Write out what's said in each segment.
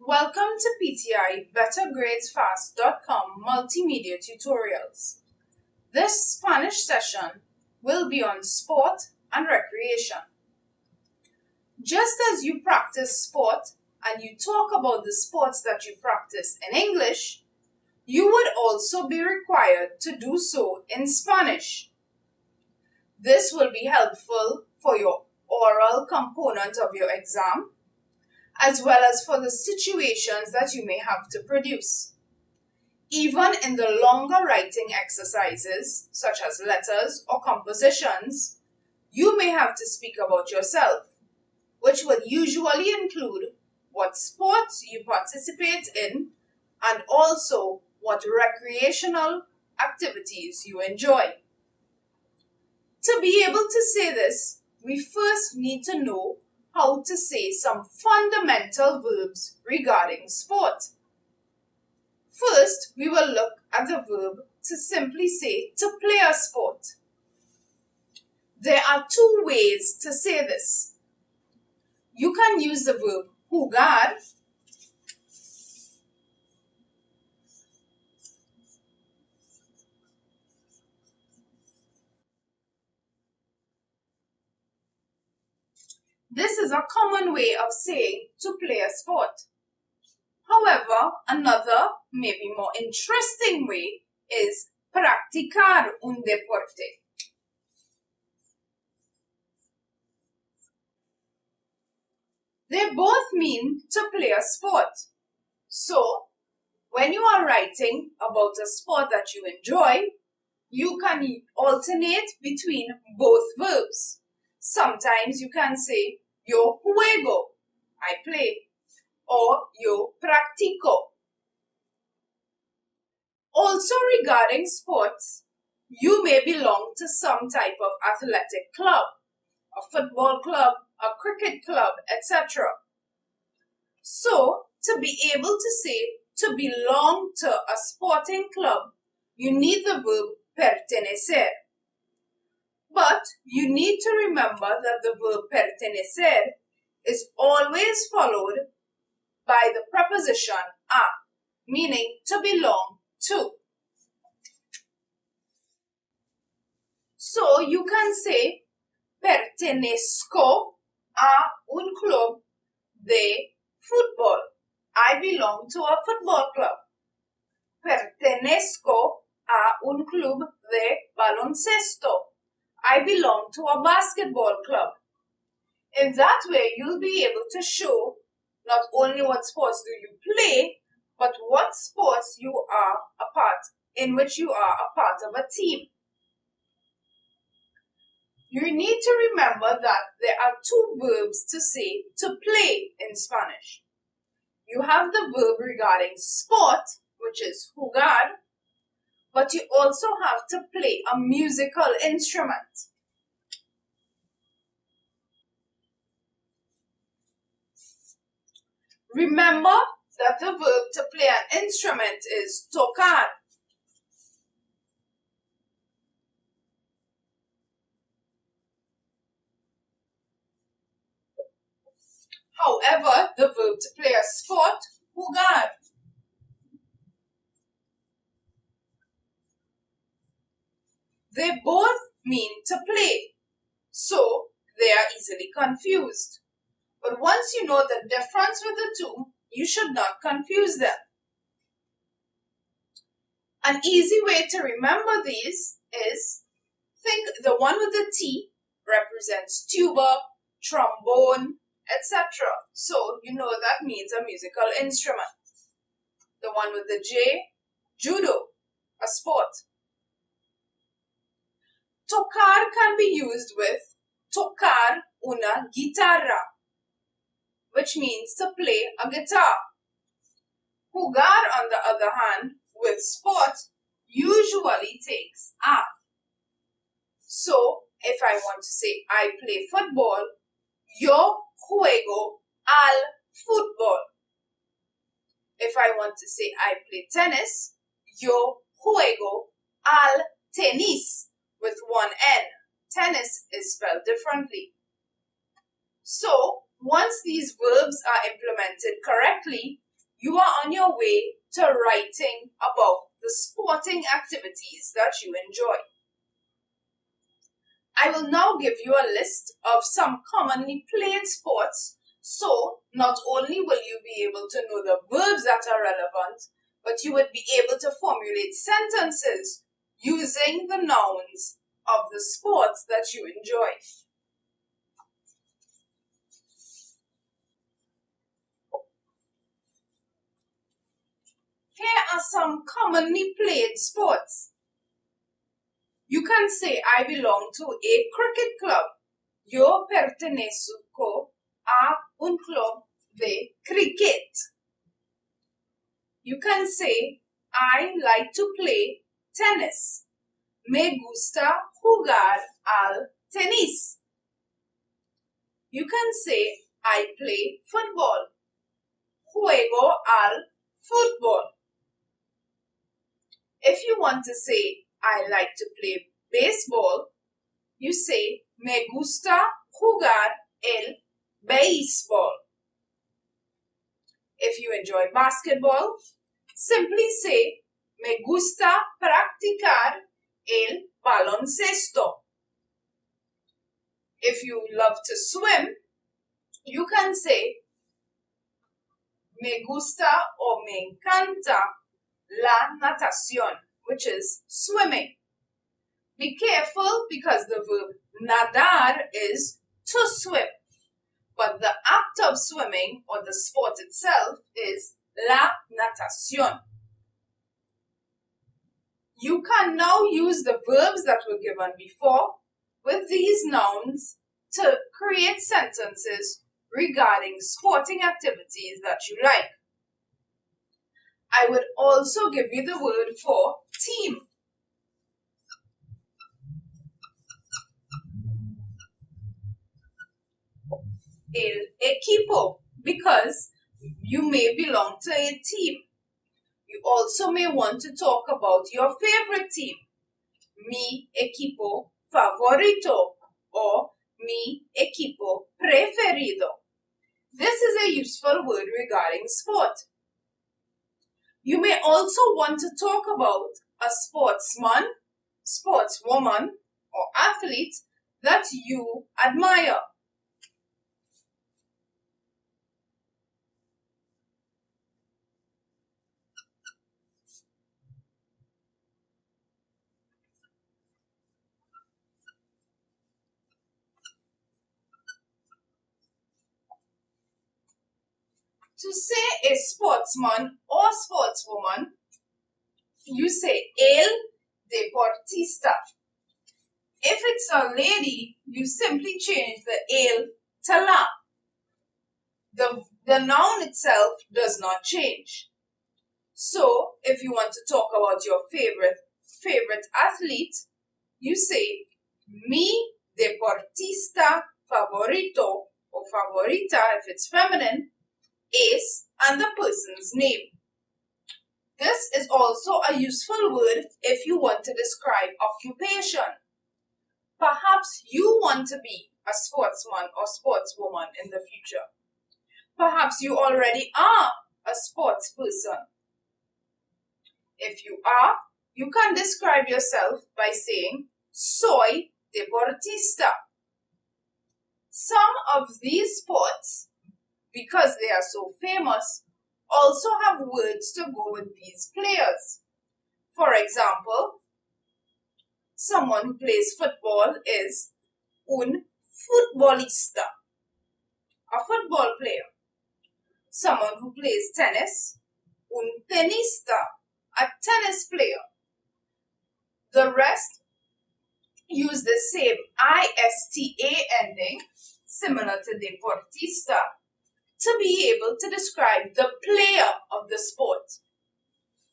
Welcome to PTI BetterGradesFast.com multimedia tutorials. This Spanish session will be on sport and recreation. Just as you practice sport and you talk about the sports that you practice in English, you would also be required to do so in Spanish. This will be helpful for your oral component of your exam, as well as for the situations that you may have to produce. Even in the longer writing exercises, such as letters or compositions, you may have to speak about yourself, which would usually include what sports you participate in and also what recreational activities you enjoy. To be able to say this, we first need to know how to say some fundamental verbs regarding sport. First, we will look at the verb to simply say to play a sport. There are two ways to say this. You can use the verb jugar This is a common way of saying to play a sport. However, another, maybe more interesting way is practicar un deporte. They both mean to play a sport. So, when you are writing about a sport that you enjoy, you can alternate between both verbs. Sometimes you can say, yo juego, I play, or yo practico. Also regarding sports, you may belong to some type of athletic club, a football club, a cricket club, etc. So, to be able to say to belong to a sporting club, you need the verb pertenecer. But you need to remember that the verb pertenecer is always followed by the preposition a, meaning to belong to. So you can say, pertenezco a un club de fútbol. I belong to a football club. Pertenezco a un club de baloncesto. I belong to a basketball club. In that way, you'll be able to show not only what sports do you play, but what sports you are a part, in which you are a part of a team. You need to remember that there are two verbs to say to play in Spanish. You have the verb regarding sport, which is jugar, but you also have to play a musical instrument. Remember that the verb to play an instrument is tocar. However, the verb to play a sport, jugar. They both mean to play, so they are easily confused. But once you know the difference with the two, you should not confuse them. An easy way to remember these is, think the one with the T represents tuba, trombone, etc. So you know that means a musical instrument. The one with the J, judo, a sport. Tocar can be used with tocar una guitarra, which means to play a guitar. Jugar, on the other hand, with sport, usually takes a. So, if I want to say I play football, yo juego al fútbol. If I want to say I play tennis, yo juego al tenis, with one N. Tennis is spelled differently. So, once these verbs are implemented correctly, you are on your way to writing about the sporting activities that you enjoy. I will now give you a list of some commonly played sports, so not only will you be able to know the verbs that are relevant, but you would be able to formulate sentences using the nouns of the sports that you enjoy. Here are some commonly played sports. You can say, I belong to a cricket club. Yo pertenezco a un club de cricket. You can say, I like to play tennis. Me gusta jugar al tenis. You can say, I play football. Juego al fútbol. If you want to say, I like to play baseball, you say, me gusta jugar el béisbol. If you enjoy basketball, simply say, me gusta practicar el baloncesto. If you love to swim, you can say, me gusta o me encanta la natación, which is swimming. Be careful because the verb nadar is to swim, but the act of swimming or the sport itself is la natación. You can now use the verbs that were given before with these nouns to create sentences regarding sporting activities that you like. I would also give you the word for team. El equipo, because you may belong to a team. You also may want to talk about your favorite team. Mi equipo favorito or mi equipo preferido. This is a useful word regarding sport. You may also want to talk about a sportsman, sportswoman, or athlete that you admire. To say a sportsman or sportswoman, you say el deportista. If it's a lady, you simply change the el to la. The noun itself does not change. So, if you want to talk about your favorite athlete, you say mi deportista favorito or favorita if it's feminine is and the person's name. This is also a useful word if you want to describe occupation. Perhaps you want to be a sportsman or sportswoman in the future. Perhaps you already are a sports person. If you are, you can describe yourself by saying, soy deportista. Some of these sports, because they are so famous, also have words to go with these players. For example, someone who plays football is un futbolista, a football player. Someone who plays tennis, un tenista, a tennis player. The rest use the same ISTA ending, similar to deportista, to be able to describe the player of the sport.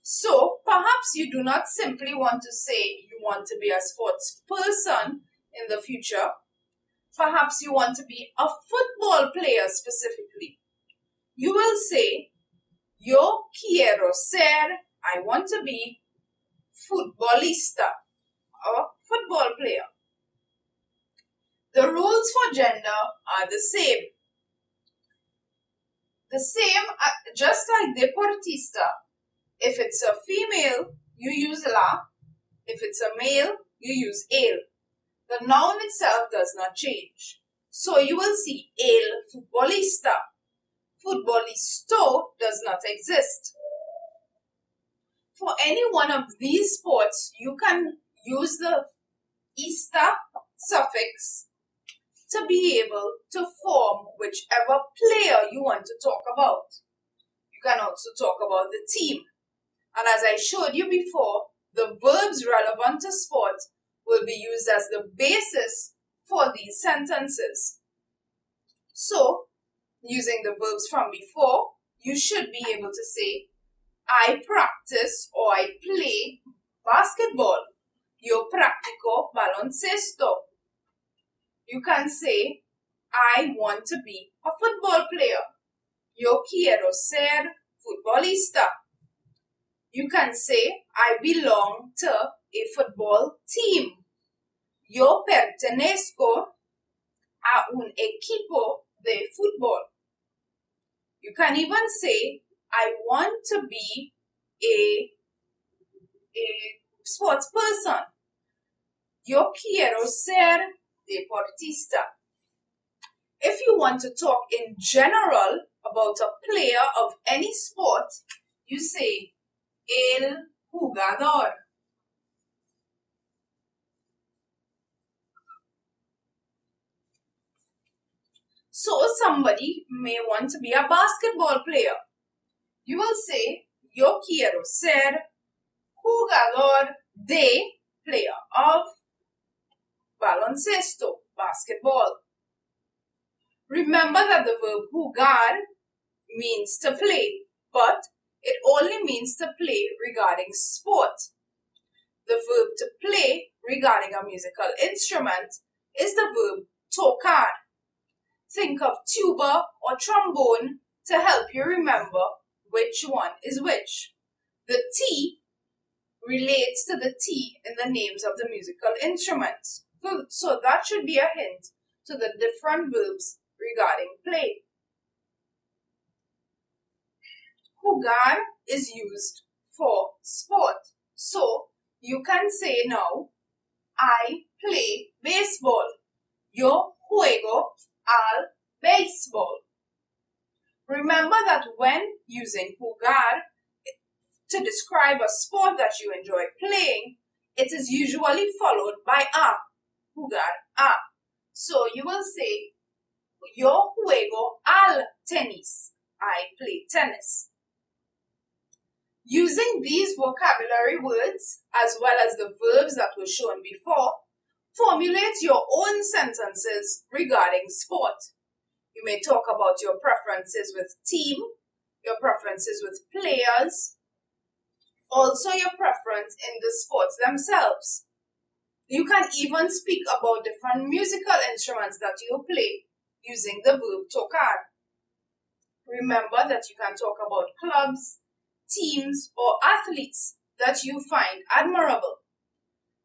So, perhaps you do not simply want to say you want to be a sports person in the future. Perhaps you want to be a football player specifically. You will say, yo quiero ser, I want to be futbolista, a football player. The rules for gender are the same. The same, just like deportista. If it's a female, you use la. If it's a male, you use el. The noun itself does not change. So you will see el futbolista. Futbolisto does not exist. For any one of these sports, you can use the ista suffix to be able to form whichever player you want to talk about. You can also talk about the team. And as I showed you before, the verbs relevant to sport will be used as the basis for these sentences. So, using the verbs from before, you should be able to say, I practice or I play basketball. Yo practico baloncesto. You can say, I want to be a football player. Yo quiero ser futbolista. You can say, I belong to a football team. Yo pertenezco a un equipo de fútbol. You can even say, I want to be a sports person. Yo quiero ser deportista. If you want to talk in general about a player of any sport, you say el jugador. So somebody may want to be a basketball player. You will say, yo quiero ser jugador de, player of, baloncesto, basketball. Remember that the verb jugar means to play, but it only means to play regarding sport. The verb to play regarding a musical instrument is the verb tocar. Think of tuba or trombone to help you remember which one is which. The T relates to the T in the names of the musical instruments. So that should be a hint to the different verbs regarding play. Jugar is used for sport. So you can say now, I play baseball. Yo juego al béisbol. Remember that when using jugar to describe a sport that you enjoy playing, it is usually followed by a. Jugar a. So you will say, yo juego al tenis. I play tennis. Using these vocabulary words, as well as the verbs that were shown before, formulate your own sentences regarding sport. You may talk about your preferences with team, your preferences with players, also your preference in the sports themselves. You can even speak about different musical instruments that you play using the verb tocar. Remember that you can talk about clubs, teams, or athletes that you find admirable.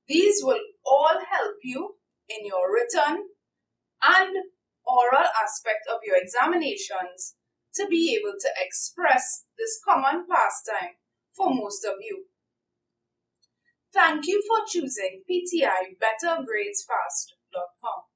These will all help you in your written and oral aspect of your examinations to be able to express this common pastime for most of you. Thank you for choosing PTI BetterGradesFast.com.